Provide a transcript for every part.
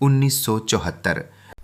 1974।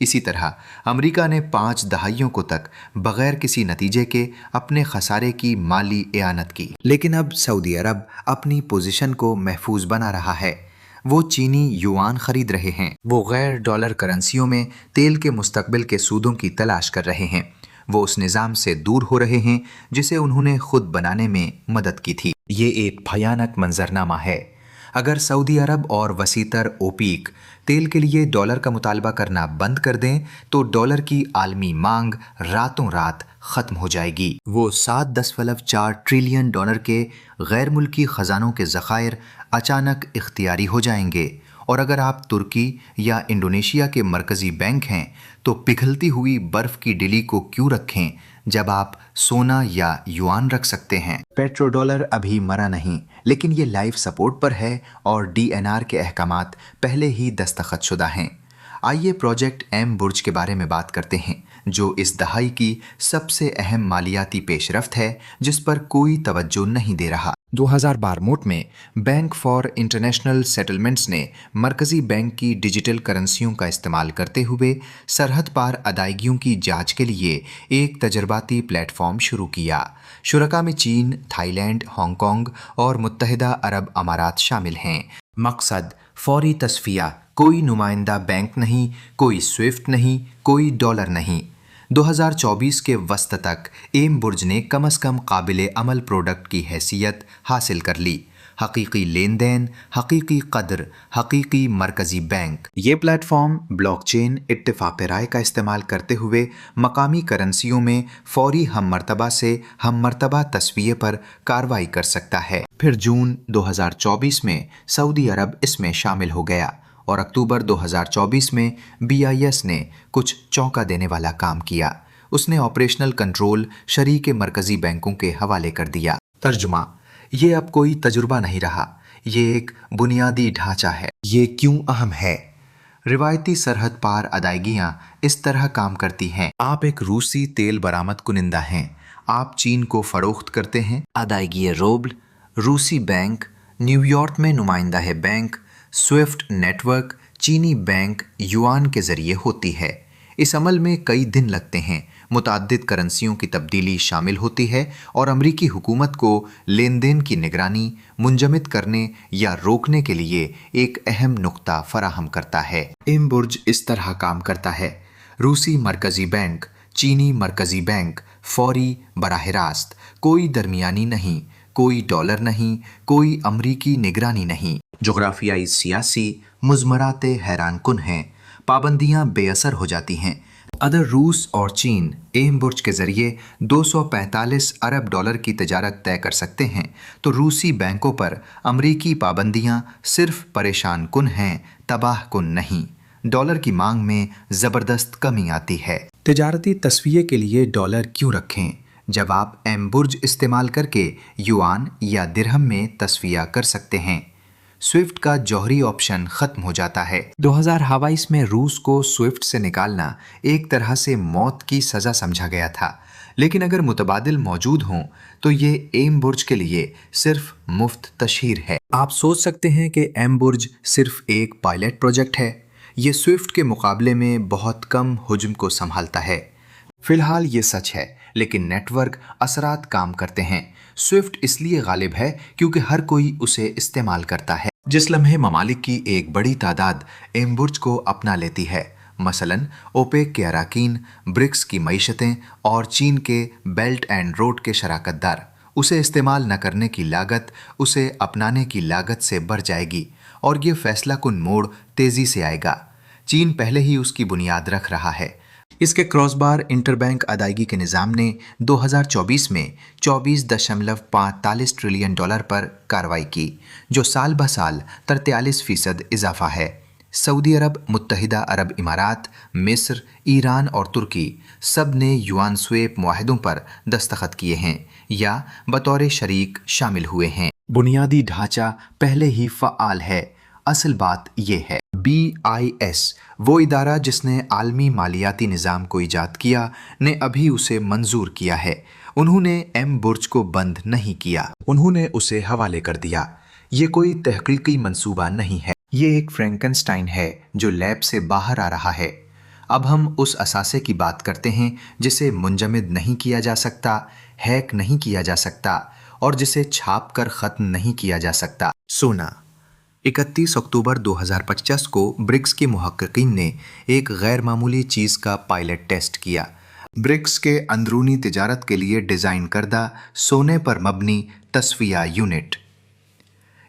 اسی طرح امریکہ نے 5 دہائیوں کو تک بغیر کسی نتیجے کے اپنے خسارے کی مالی اعانت کی، لیکن اب سعودی عرب اپنی پوزیشن کو محفوظ بنا رہا ہے۔ وہ چینی یوان خرید رہے ہیں، وہ غیر ڈالر کرنسیوں میں تیل کے مستقبل کے سودوں کی تلاش کر رہے ہیں، وہ اس نظام سے دور ہو رہے ہیں جسے انہوں نے خود بنانے میں مدد کی تھی۔ یہ ایک بھیانک منظرنامہ ہے۔ اگر سعودی عرب اور وسیع تر اوپیک تیل کے لیے ڈالر کا مطالبہ کرنا بند کر دیں تو ڈالر کی عالمی مانگ راتوں رات ختم ہو جائے گی۔ وہ 7.4 ٹریلین ڈالر کے غیر ملکی خزانوں کے ذخائر اچانک اختیاری ہو جائیں گے، اور اگر آپ ترکی یا انڈونیشیا کے مرکزی بینک ہیں تو پگھلتی ہوئی برف کی ڈلی کو کیوں رکھیں جب آپ سونا یا یوان رکھ سکتے ہیں۔ پیٹرو ڈالر ابھی مرا نہیں، لیکن یہ لائف سپورٹ پر ہے اور DNR کے احکامات پہلے ہی دستخط شدہ ہیں۔ آئیے پروجیکٹ ایم برج کے بارے میں بات کرتے ہیں، جو اس دہائی کی سب سے اہم مالیاتی پیش رفت ہے جس پر کوئی توجہ نہیں دے رہا۔ 2012 میں بینک فار انٹرنیشنل سیٹلمنٹس نے مرکزی بینک کی ڈیجیٹل کرنسیوں کا استعمال کرتے ہوئے سرحد پار ادائیگیوں کی جانچ کے لیے ایک تجرباتی پلیٹ فارم شروع کیا۔ شرکاء میں چین، تھائی لینڈ، ہانگ کانگ اور متحدہ عرب امارات شامل ہیں۔ مقصد فوری تصفیہ، کوئی نمائندہ بینک نہیں، کوئی سوئفٹ نہیں، کوئی ڈالر نہیں۔ 2024 کے وسط تک ایم برج نے کم از کم قابل عمل پروڈکٹ کی حیثیت حاصل کر لی۔ حقیقی لین دین، حقیقی قدر، حقیقی مرکزی بینک۔ یہ پلیٹ فارم بلاک چین اتفاق رائے کا استعمال کرتے ہوئے مقامی کرنسیوں میں فوری ہم مرتبہ سے ہم مرتبہ تسویے پر کارروائی کر سکتا ہے۔ پھر جون 2024 میں سعودی عرب اس میں شامل ہو گیا، اور اکتوبر 2024 میں BIS نے کچھ چونکا دینے والا کام کیا۔ اس نے آپریشنل کنٹرول شریک مرکزی بینکوں کے حوالے کر دیا۔ ترجمہ: یہ اب کوئی تجربہ نہیں رہا، یہ ایک بنیادی ڈھانچہ ہے۔ یہ کیوں اہم ہے؟ روایتی سرحد پار ادائیگیاں اس طرح کام کرتی ہیں۔ آپ ایک روسی تیل برآمد کنندہ ہیں، آپ چین کو فروخت کرتے ہیں۔ ادائیگی روبل، روسی بینک، نیو یارک میں نمائندہ ہے بینک، سوئفٹ نیٹ ورک، چینی بینک یوان کے ذریعے ہوتی ہے۔ اس عمل میں کئی دن لگتے ہیں، متعدد کرنسیوں کی تبدیلی شامل ہوتی ہے، اور امریکی حکومت کو لین دین کی نگرانی منجمد کرنے یا روکنے کے لیے ایک اہم نقطہ فراہم کرتا ہے۔ ایم برج اس طرح کام کرتا ہے: روسی مرکزی بینک، چینی مرکزی بینک، فوری، براہ راست، کوئی درمیانی نہیں، کوئی ڈالر نہیں، کوئی امریکی نگرانی نہیں۔ جغرافیائی سیاسی مضمرات حیران کن ہیں، پابندیاں بے اثر ہو جاتی ہیں۔ اگر روس اور چین ایم برج کے ذریعے 245 ارب ڈالر کی تجارت طے کر سکتے ہیں تو روسی بینکوں پر امریکی پابندیاں صرف پریشان کن ہیں، تباہ کن نہیں۔ ڈالر کی مانگ میں زبردست کمی آتی ہے۔ تجارتی تسویے کے لیے ڈالر کیوں رکھیں جب آپ ایم برج استعمال کر کے یوان یا درہم میں تسویہ کر سکتے ہیں؟ سوئفٹ کا جوہری آپشن ختم ہو جاتا ہے۔ 2022 میں روس کو سوئفٹ سے نکالنا ایک طرح سے موت کی سزا سمجھا گیا تھا، لیکن اگر متبادل موجود ہوں تو یہ ایم برج کے لیے صرف مفت تشہیر ہے۔ آپ سوچ سکتے ہیں کہ ایم برج صرف ایک پائلٹ پروجیکٹ ہے، یہ سوئفٹ کے مقابلے میں بہت کم حجم کو سنبھالتا ہے۔ فی الحال یہ سچ ہے، لیکن نیٹ ورک اثرات کام کرتے ہیں۔ سوئفٹ اس لیے غالب ہے کیونکہ ہر کوئی اسے استعمال کرتا ہے۔ جس لمحے ممالک کی ایک بڑی تعداد ایم برج کو اپنا لیتی ہے، مثلاً اوپیک کے اراکین، برکس کی معیشتیں اور چین کے بیلٹ اینڈ روڈ کے شراکت دار، اسے استعمال نہ کرنے کی لاگت اسے اپنانے کی لاگت سے بڑھ جائے گی، اور یہ فیصلہ کن موڑ تیزی سے آئے گا۔ چین پہلے ہی اس کی بنیاد رکھ رہا ہے۔ اس کے کراس بار انٹر بینک ادائیگی کے نظام نے 2024 میں 24.45 ٹریلین ڈالر پر کارروائی کی، جو سال بہ سال 43% اضافہ ہے۔ سعودی عرب، متحدہ عرب امارات، مصر، ایران اور ترکی سب نے یوان سویپ معاہدوں پر دستخط کیے ہیں یا بطور شریک شامل ہوئے ہیں۔ بنیادی ڈھانچہ پہلے ہی فعال ہے۔ اصل بات یہ ہے، BIS، وہ ادارہ جس نے عالمی مالیاتی نظام کو ایجاد کیا، نے ابھی اسے منظور کیا ہے۔ انہوں نے ایم برج کو بند نہیں کیا، انہوں نے اسے حوالے کر دیا۔ یہ کوئی تحقیقی منصوبہ نہیں ہے، یہ ایک فرینکنسٹائن ہے جو لیب سے باہر آ رہا ہے۔ اب ہم اس اثاثے کی بات کرتے ہیں جسے منجمد نہیں کیا جا سکتا، ہیک نہیں کیا جا سکتا اور جسے چھاپ کر ختم نہیں کیا جا سکتا۔ سونا۔ 31 اکتوبر 2025 کو برکس کے محققین نے ایک غیر معمولی چیز کا پائلٹ ٹیسٹ کیا۔ برکس کے اندرونی تجارت کے لیے ڈیزائن کردہ سونے پر مبنی تصفیہ یونٹ۔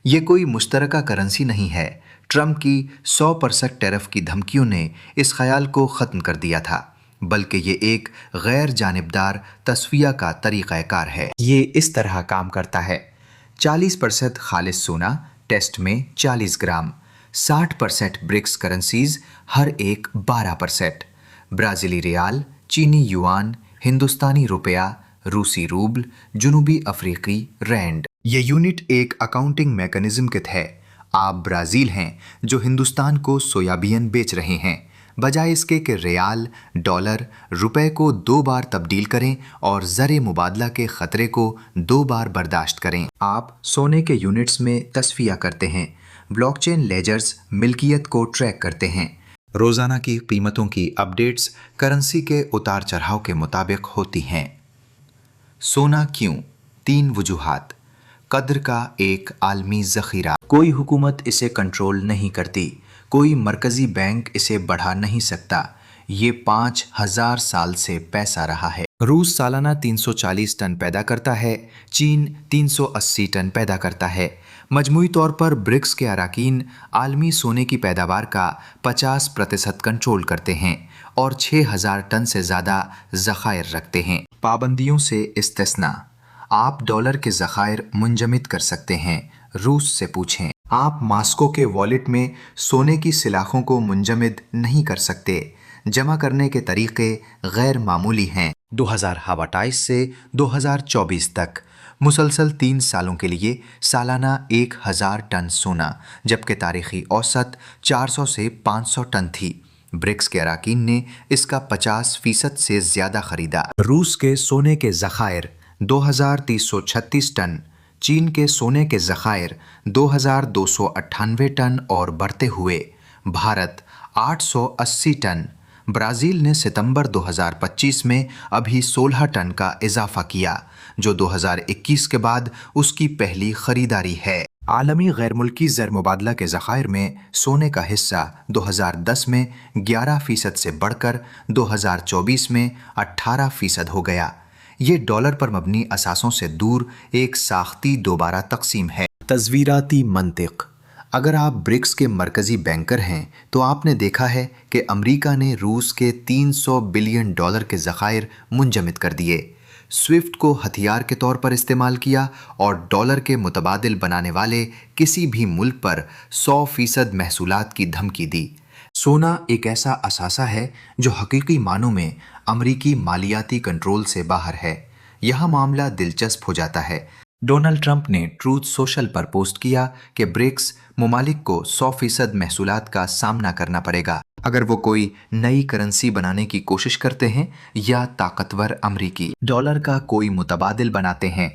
یہ کوئی مشترکہ کرنسی نہیں ہے۔ ٹرمپ کی 100% ٹیرف کی دھمکیوں نے اس خیال کو ختم کر دیا تھا، بلکہ یہ ایک غیر جانبدار تصفیہ کا طریقہ کار ہے۔ یہ اس طرح کام کرتا ہے: 40% خالص سونا، ٹیسٹ میں 40 گرام، 60% برکس کرنسیز، ہر ایک 12%، برازیلی ریال، چینی یوان، ہندوستانی روپیہ، روسی روبل، جنوبی افریقی رینڈ۔ یہ یونٹ ایک اکاؤنٹنگ میکانزم کے ہے۔ آپ برازیل ہیں جو ہندوستان کو سویابین بیچ رہے ہیں، بجائے اس کے کہ ریال، ڈالر، روپے کو 2 بار تبدیل کریں اور زر مبادلہ کے خطرے کو 2 بار برداشت کریں۔ آپ سونے کے یونٹس میں تصفیہ کرتے ہیں۔ بلاک چین لیجرز ملکیت کو ٹریک کرتے ہیں۔ روزانہ کی قیمتوں کی اپڈیٹس کرنسی کے اتار چڑھاؤ کے مطابق ہوتی ہیں۔ سونا کیوں؟ 3 وجوہات۔ قدر کا ایک عالمی ذخیرہ، کوئی حکومت اسے کنٹرول نہیں کرتی، کوئی مرکزی بینک اسے بڑھا نہیں سکتا، یہ 5000 سال سے پیسہ رہا ہے۔ روس سالانہ 340 ٹن پیدا کرتا ہے، چین 380 ٹن پیدا کرتا ہے۔ مجموعی طور پر برکس کے اراکین عالمی سونے کی پیداوار کا 50% کنٹرول کرتے ہیں اور 6000 ٹن سے زیادہ ذخائر رکھتے ہیں۔ پابندیوں سے استثناء: آپ ڈالر کے ذخائر منجمد کر سکتے ہیں، روس سے پوچھیں۔ آپ ماسکو کے والیٹ میں سونے کی سلاخوں کو منجمد نہیں کر سکتے۔ جمع کرنے کے طریقے غیر معمولی ہیں۔ 2028 سے 2024 تک مسلسل 3 سالوں کے لیے سالانہ 1000 ٹن سونا، جبکہ تاریخی اوسط 400 سے 500 ٹن تھی۔ برکس کے اراکین نے اس کا 50% سے زیادہ خریدا۔ روس کے سونے کے ذخائر 2336 ٹن، چین کے سونے کے ذخائر 2298 ٹن اور بڑھتے ہوئے۔ بھارت 880 ٹن۔ برازیل نے ستمبر 2025 میں ابھی 16 ٹن کا اضافہ کیا، جو 2021 کے بعد اس کی پہلی خریداری ہے۔ عالمی غیر ملکی زر مبادلہ کے ذخائر میں سونے کا حصہ 2010 میں 11% سے بڑھ کر 2024 میں 18% ہو گیا۔ یہ ڈالر پر مبنی اثاثوں سے دور ایک ساختی دوبارہ تقسیم ہے۔ تصویراتی منطق: اگر آپ برکس کے مرکزی بینکر ہیں تو آپ نے دیکھا ہے کہ امریکہ نے روس کے 300 بلین ڈالر کے ذخائر منجمد کر دیے، سوئفٹ کو ہتھیار کے طور پر استعمال کیا اور ڈالر کے متبادل بنانے والے کسی بھی ملک پر 100% محصولات کی دھمکی دی۔ سونا ایک ایسا اثاثہ ہے جو حقیقی معنوں میں امریکی مالیاتی کنٹرول سے باہر ہے۔ یہاں معاملہ دلچسپ ہو جاتا ہے۔ ڈونلڈ ٹرمپ نے ٹروتھ سوشل پر پوسٹ کیا کہ برکس ممالک کو 100% محصولات کا سامنا کرنا پڑے گا اگر وہ کوئی نئی کرنسی بنانے کی کوشش کرتے ہیں یا طاقتور امریکی ڈالر کا کوئی متبادل بناتے ہیں۔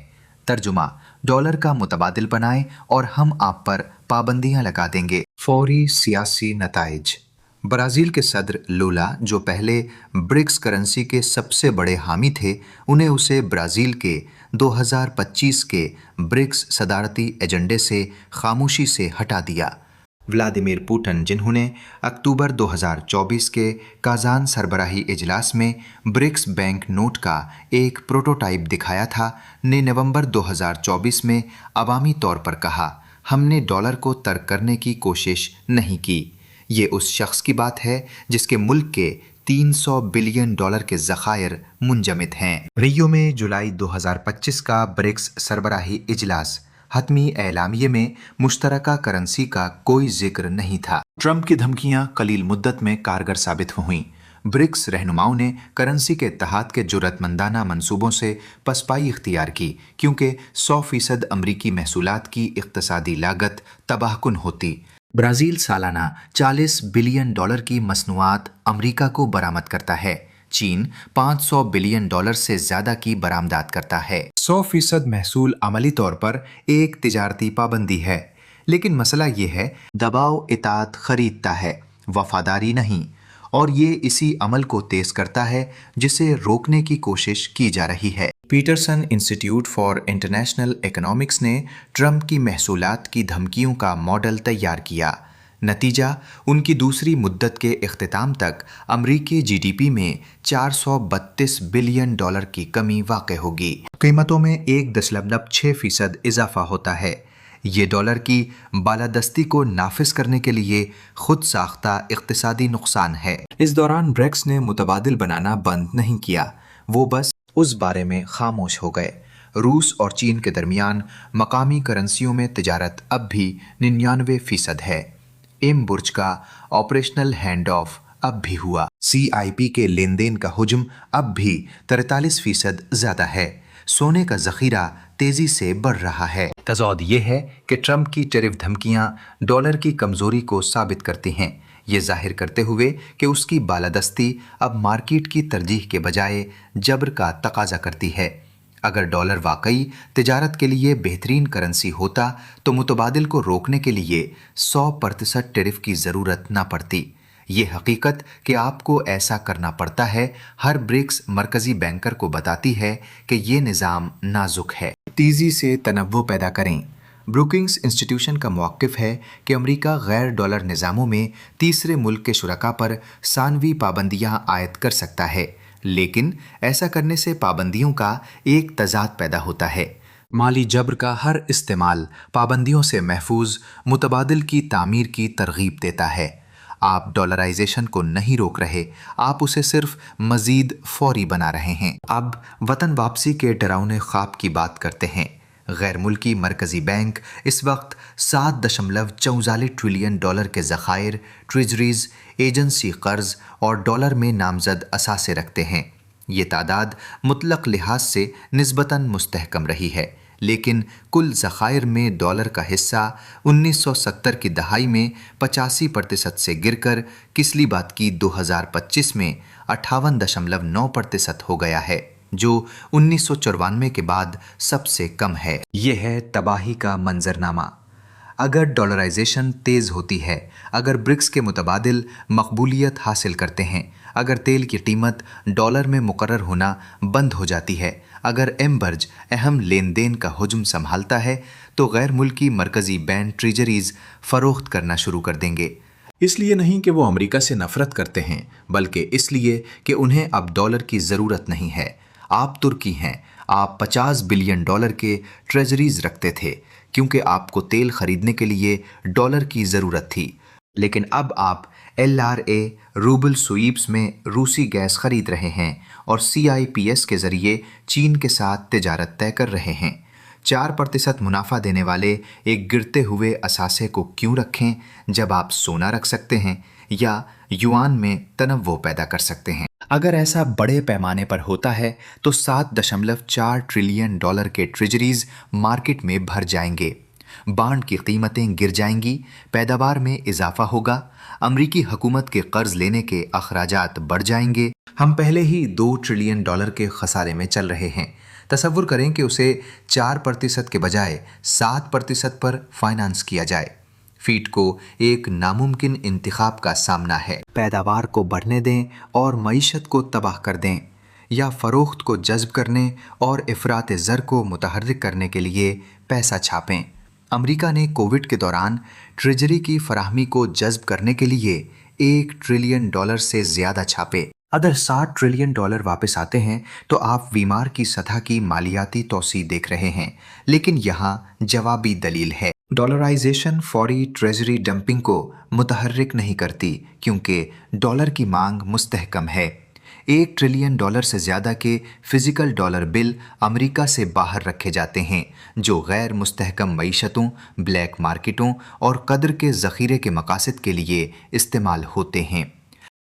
ترجمہ: ڈالر کا متبادل بنائیں اور ہم آپ پر پابندیاں لگا دیں گے۔ فوری سیاسی نتائج: برازیل کے صدر لولا، جو پہلے برکس کرنسی کے سب سے بڑے حامی تھے، انہیں اسے برازیل کے 2025 کے برکس صدارتی ایجنڈے سے خاموشی سے ہٹا دیا۔ ولادیمیر پوٹن، جنہوں نے اکتوبر 2024 کے کازان سربراہی اجلاس میں برکس بینک نوٹ کا ایک پروٹوٹائپ دکھایا تھا، نے نومبر 2024 میں عوامی طور پر کہا، ہم نے ڈالر کو ترک کرنے کی کوشش نہیں کی۔ یہ اس شخص کی بات ہے جس کے ملک کے 300 بلین ڈالر کے ذخائر منجمد ہیں۔ ریو میں جولائی 2025 کا برکس سربراہی اجلاس۔ حتمی اعلامیے میں مشترکہ کرنسی کا کوئی ذکر نہیں تھا۔ ٹرمپ کی دھمکیاں قلیل مدت میں کارگر ثابت ہوئیں۔ برکس رہنماؤں نے کرنسی کے اتحاد کے جرأت مندانہ منصوبوں سے پسپائی اختیار کی، کیونکہ 100% امریکی محصولات کی اقتصادی لاگت تباہ کن ہوتی۔ برازیل سالانہ 40 بلین ڈالر کی مصنوعات امریکہ کو برآمد کرتا ہے۔ چین 500 بلین ڈالر سے زیادہ کی برآمدات کرتا ہے۔ 100% محصول عملی طور پر ایک تجارتی پابندی ہے، لیکن مسئلہ یہ ہے دباؤ اطاعت خریدتا ہے، وفاداری نہیں، اور یہ اسی عمل کو تیز کرتا ہے جسے روکنے کی کوشش کی جا رہی ہے۔ Peterson institute for international economics نے ٹرمپ کی محصولات کی دھمکیوں کا ماڈل تیار کیا۔ نتیجہ، ان کی دوسری مدت کے اختتام تک امریکی جی ڈی پی میں $432 بلین کی کمی واقع ہوگی۔ قیمتوں میں 1.6% اضافہ ہوتا ہے۔ یہ ڈالر کی بالادستی کو نافذ کرنے کے لیے خود ساختہ اقتصادی نقصان ہے۔ اس دوران بریکس نے متبادل بنانا بند نہیں کیا، وہ بس اس بارے میں خاموش ہو گئے۔ روس اور چین کے درمیان مقامی کرنسیوں میں تجارت اب بھی 99% ہے۔ ایم برج کا آپریشنل ہینڈ آف اب بھی ہوا۔ سی آئی پی کے لین دین کا حجم اب بھی 43% زیادہ ہے۔ سونے کا ذخیرہ تیزی سے بڑھ رہا ہے۔ تضاد یہ ہے کہ ٹرمپ کی ٹیرف دھمکیاں ڈالر کی کمزوری کو ثابت کرتی ہیں، یہ ظاہر کرتے ہوئے کہ اس کی بالادستی اب مارکیٹ کی ترجیح کے بجائے جبر کا تقاضا کرتی ہے۔ اگر ڈالر واقعی تجارت کے لیے بہترین کرنسی ہوتا تو متبادل کو روکنے کے لیے 100% ٹیرف کی ضرورت نہ پڑتی۔ یہ حقیقت کہ آپ کو ایسا کرنا پڑتا ہے ہر برکس مرکزی بینکر کو بتاتی ہے کہ یہ نظام نازک ہے۔ تیزی سے تنوع پیدا کریں۔ بروکنگز انسٹیٹیوشن کا موقف ہے کہ امریکہ غیر ڈالر نظاموں میں تیسرے ملک کے شرکاء پر ثانوی پابندیاں عائد کر سکتا ہے، لیکن ایسا کرنے سے پابندیوں کا ایک تضاد پیدا ہوتا ہے۔ مالی جبر کا ہر استعمال پابندیوں سے محفوظ متبادل کی تعمیر کی ترغیب دیتا ہے۔ آپ ڈالرائزیشن کو نہیں روک رہے، آپ اسے صرف مزید فوری بنا رہے ہیں۔ اب وطن واپسی کے ڈراؤنے خواب کی بات کرتے ہیں۔ غیر ملکی مرکزی بینک اس وقت $7.44 ٹریلین کے ذخائر، ٹریجریز، ایجنسی قرض اور ڈالر میں نامزد اثاثے رکھتے ہیں۔ یہ تعداد مطلق لحاظ سے نسبتاً مستحکم رہی ہے، لیکن کل ذخائر میں ڈالر کا حصہ 1970 کی دہائی میں 85% سے گر کر کسلی بات کی 2025 میں 58.9% ہو گیا ہے، جو 1994 کے بعد سب سے کم ہے۔ یہ ہے تباہی کا منظرنامہ۔ اگر ڈالرائزیشن تیز ہوتی ہے، اگر برکس کے متبادل مقبولیت حاصل کرتے ہیں، اگر تیل کی قیمت ڈالر میں مقرر ہونا بند ہو جاتی ہے، اگر ایم برج اہم لین دین کا حجم سنبھالتا ہے، تو غیر ملکی مرکزی بینک ٹریجریز فروخت کرنا شروع کر دیں گے۔ اس لیے نہیں کہ وہ امریکہ سے نفرت کرتے ہیں، بلکہ اس لیے کہ انہیں اب ڈالر کی ضرورت نہیں ہے۔ آپ ترکی ہیں، آپ $50 بلین کے ٹریجریز رکھتے تھے کیونکہ آپ کو تیل خریدنے کے لیے ڈالر کی ضرورت تھی، لیکن اب آپ ایل آر اے روبل سویپس میں روسی گیس خرید رہے ہیں اور سی آئی پی ایس کے ذریعے چین کے ساتھ تجارت طے کر رہے ہیں۔ 4% منافع دینے والے ایک گرتے ہوئے اثاثے کو کیوں رکھیں جب آپ سونا رکھ سکتے ہیں یا یوان میں تنوع پیدا کر سکتے ہیں؟ اگر ایسا بڑے پیمانے پر ہوتا ہے تو $7.4 ٹریلین کے ٹریجریز مارکیٹ میں بھر جائیں گے، بانڈ کی قیمتیں گر جائیں گی، پیداوار میں اضافہ ہوگا، امریکی حکومت کے قرض لینے کے اخراجات بڑھ جائیں گے۔ ہم پہلے ہی $2 ٹریلین کے خسارے میں چل رہے ہیں۔ تصور کریں کہ اسے 4% کے بجائے 7% پر فائنانس کیا جائے۔ فیٹ کو ایک ناممکن انتخاب کا سامنا ہے۔ پیداوار کو بڑھنے دیں اور معیشت کو تباہ کر دیں، یا فروخت کو جذب کرنے اور افراط زر کو متحرک کرنے کے لیے پیسہ چھاپیں۔ امریکہ نے کووڈ کے دوران ٹریجری کی فراہمی کو جذب کرنے کے لیے $1 ٹریلین سے زیادہ چھاپے۔ اگر $60 ٹریلین واپس آتے ہیں تو آپ بیمار کی سطح کی مالیاتی توسیع دیکھ رہے ہیں، لیکن یہاں جوابی دلیل ہے۔ ڈالرائزیشن فوری ٹریجری ڈمپنگ کو متحرک نہیں کرتی کیونکہ ڈالر کی مانگ مستحکم ہے۔ $1 ٹریلین سے زیادہ کے فزیکل ڈالر بل امریکہ سے باہر رکھے جاتے ہیں، جو غیر مستحکم معیشتوں، بلیک مارکیٹوں اور قدر کے ذخیرے کے مقاصد کے لیے استعمال ہوتے ہیں۔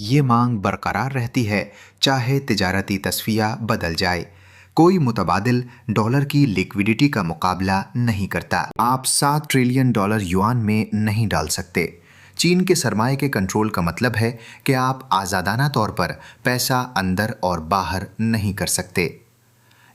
یہ مانگ برقرار رہتی ہے چاہے تجارتی تصفیہ بدل جائے۔ کوئی متبادل ڈالر کی لیکوڈیٹی کا مقابلہ نہیں کرتا۔ آپ $7 ٹریلین یوان میں نہیں ڈال سکتے۔ چین کے سرمایہ کے کنٹرول کا مطلب ہے کہ آپ آزادانہ طور پر پیسہ اندر اور باہر نہیں کر سکتے۔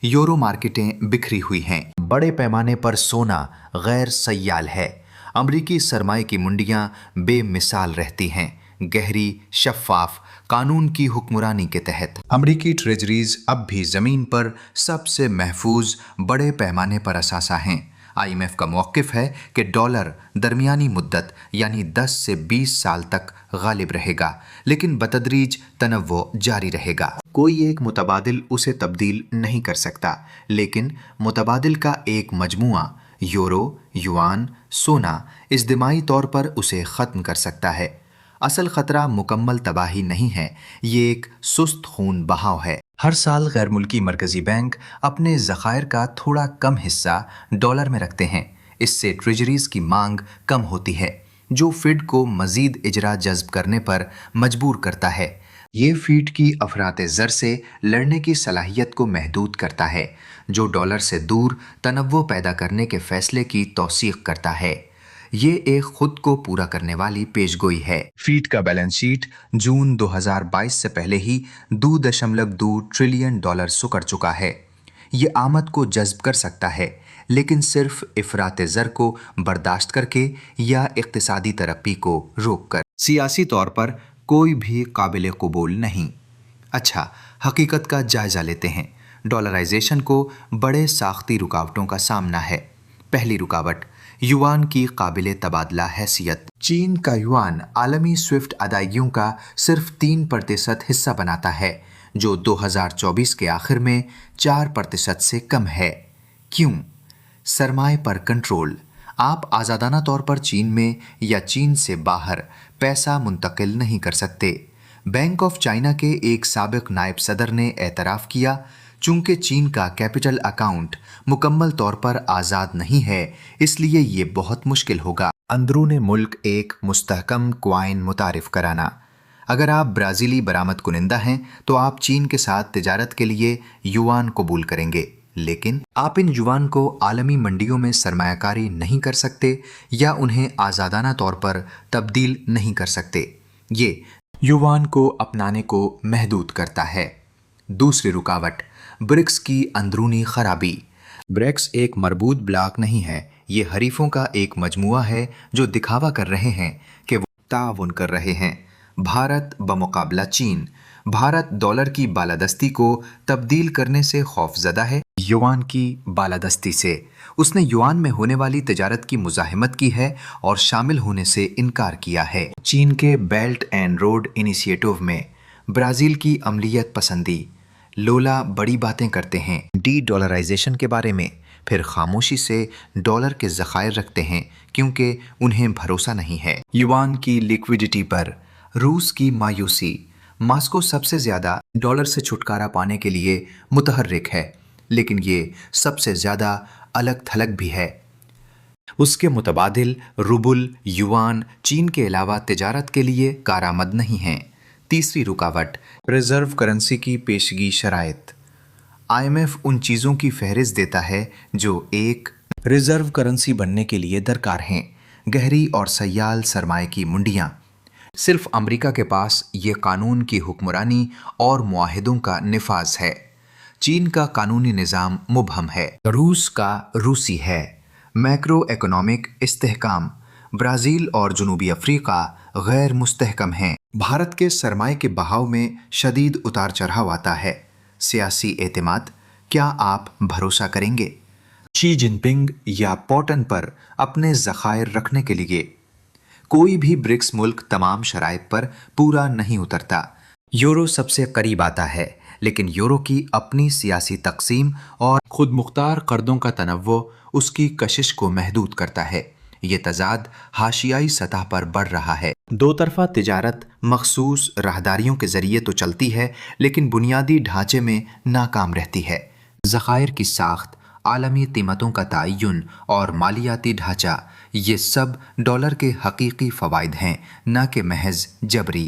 یورو مارکیٹیں بکھری ہوئی ہیں۔ بڑے پیمانے پر سونا غیر سیال ہے۔ امریکی سرمایہ کی منڈیاں بے مثال رہتی ہیں، گہری، شفاف، قانون کی حکمرانی کے تحت امریکی ٹریجریز اب بھی زمین پر سب سے محفوظ بڑے پیمانے پر اثاثہ ہیں۔ IMF کا موقف ہے کہ ڈالر درمیانی مدت یعنی 10 سے 20 سال تک غالب رہے گا، لیکن بتدریج تنوع جاری رہے گا۔ کوئی ایک متبادل اسے تبدیل نہیں کر سکتا، لیکن متبادل کا ایک مجموعہ یورو، یوان، سونا ازدماعی طور پر اسے ختم کر سکتا ہے۔ اصل خطرہ مکمل تباہی نہیں ہے، یہ ایک سست خون بہاؤ ہے۔ ہر سال غیر ملکی مرکزی بینک اپنے ذخائر کا تھوڑا کم حصہ ڈالر میں رکھتے ہیں۔ اس سے ٹریجریز کی مانگ کم ہوتی ہے، جو فیڈ کو مزید اجرا جذب کرنے پر مجبور کرتا ہے۔ یہ فیڈ کی افراط زر سے لڑنے کی صلاحیت کو محدود کرتا ہے، جو ڈالر سے دور تنوع پیدا کرنے کے فیصلے کی توثیق کرتا ہے۔ یہ ایک خود کو پورا کرنے والی پیش گوئی ہے۔ فیڈ کا بیلنس شیٹ جون 2022 سے پہلے ہی 2.2 ٹریلین ڈالر سکڑ چکا ہے۔ یہ آمد کو جذب کر سکتا ہے، لیکن صرف افراط زر کو برداشت کر کے یا اقتصادی ترقی کو روک کر۔ سیاسی طور پر کوئی بھی قابل قبول نہیں۔ اچھا، حقیقت کا جائزہ لیتے ہیں۔ ڈالرائزیشن کو بڑے ساختی رکاوٹوں کا سامنا ہے۔ پہلی رکاوٹ، یوان کی قابل تبادلہ حیثیت۔ چین کا یوان عالمی سوئفٹ ادائیگیوں کا صرف 3% حصہ بناتا ہے، جو 2024 کے آخر میں 4% سے کم ہے۔ کیوں؟ سرمائے پر کنٹرول۔ آپ آزادانہ طور پر چین میں یا چین سے باہر پیسہ منتقل نہیں کر سکتے۔ بینک آف چائنا کے ایک سابق نائب صدر نے اعتراف کیا، چونکہ چین کا کیپٹل اکاؤنٹ مکمل طور پر آزاد نہیں ہے، اس لیے یہ بہت مشکل ہوگا اندرون ملک ایک مستحکم کوائن متعارف کرانا۔ اگر آپ برازیلی برآمد کنندہ ہیں تو آپ چین کے ساتھ تجارت کے لیے یوان قبول کریں گے، لیکن آپ ان یوان کو عالمی منڈیوں میں سرمایہ کاری نہیں کر سکتے یا انہیں آزادانہ طور پر تبدیل نہیں کر سکتے۔ یہ یوان کو اپنانے کو محدود کرتا ہے۔ دوسری رکاوٹ، برکس کی اندرونی خرابی۔ برکس ایک مربوط بلاک نہیں ہے، یہ حریفوں کا ایک مجموعہ ہے جو دکھاوا کر رہے ہیں کہ وہ تعاون کر رہے ہیں۔ بھارت بمقابلہ چین۔ بھارت ڈالر کی بالادستی کو تبدیل کرنے سے خوف زدہ ہے، یوان کی بالادستی سے۔ اس نے یوان میں ہونے والی تجارت کی مزاحمت کی ہے اور شامل ہونے سے انکار کیا ہے۔ چین کے بیلٹ اینڈ روڈ انیشیٹو میں برازیل کی عملیت پسندی۔ لولا بڑی باتیں کرتے ہیں ڈی ڈالرائزیشن کے بارے میں، پھر خاموشی سے ڈالر کے ذخائر رکھتے ہیں کیونکہ انہیں بھروسہ نہیں ہے۔ یوان کی لیکوڈیٹی پر روس کی مایوسی۔ ماسکو سب سے زیادہ ڈالر سے چھٹکارا پانے کے لیے متحرک ہے، لیکن یہ سب سے زیادہ الگ تھلگ بھی ہے۔ اس کے متبادل روبل، یوان چین کے علاوہ تجارت کے لیے کارآمد نہیں ہیں۔ تیسری رکاوٹ، ریزرو کرنسی کی پیشگی شرائط۔ IMF ان چیزوں کی فہرست دیتا ہے جو ایک ریزرو کرنسی بننے کے لیے درکار ہیں: گہری اور سیال سرمائے کی منڈیاں۔ صرف امریکہ کے پاس یہ قانون کی حکمرانی اور معاہدوں کا نفاذ ہے۔ چین کا قانونی نظام مبہم ہے، روس کا روسی ہے۔ میکرو اکنامک استحکام۔ برازیل اور جنوبی افریقہ غیر مستحکم ہیں۔ بھارت کے سرمائے کے بہاؤ میں شدید اتار چڑھاؤ آتا ہے۔ سیاسی اعتماد۔ کیا آپ بھروسہ کریں گے شی جن پنگ یا پوٹن پر اپنے ذخائر رکھنے کے لیے؟ کوئی بھی برکس ملک تمام شرائط پر پورا نہیں اترتا۔ یورو سب سے قریب آتا ہے، لیکن یورو کی اپنی سیاسی تقسیم اور خود مختار قرضوں کا تنوع اس کی کشش کو محدود کرتا ہے۔ یہ تضاد حاشیائی سطح پر بڑھ رہا ہے۔ دو طرفہ تجارت مخصوص راہداریوں کے ذریعے تو چلتی ہے، لیکن بنیادی ڈھانچے میں ناکام رہتی ہے۔ ذخائر کی ساخت، عالمی قیمتوں کا تعین اور مالیاتی ڈھانچہ، یہ سب ڈالر کے حقیقی فوائد ہیں، نہ کہ محض جبری۔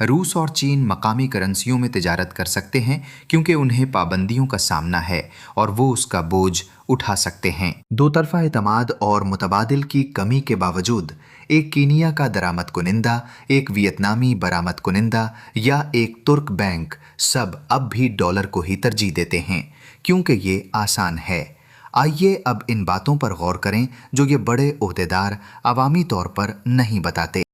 روس اور چین مقامی کرنسیوں میں تجارت کر سکتے ہیں کیونکہ انہیں پابندیوں کا سامنا ہے اور وہ اس کا بوجھ اٹھا سکتے ہیں۔ دو طرفہ اعتماد اور متبادل کی کمی کے باوجود ایک کینیا کا درآمد کنندہ، ایک ویتنامی برآمد کنندہ یا ایک ترک بینک سب اب بھی ڈالر کو ہی ترجیح دیتے ہیں کیونکہ یہ آسان ہے۔ آئیے اب ان باتوں پر غور کریں جو یہ بڑے عہدیدار عوامی طور پر نہیں بتاتے۔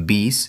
20,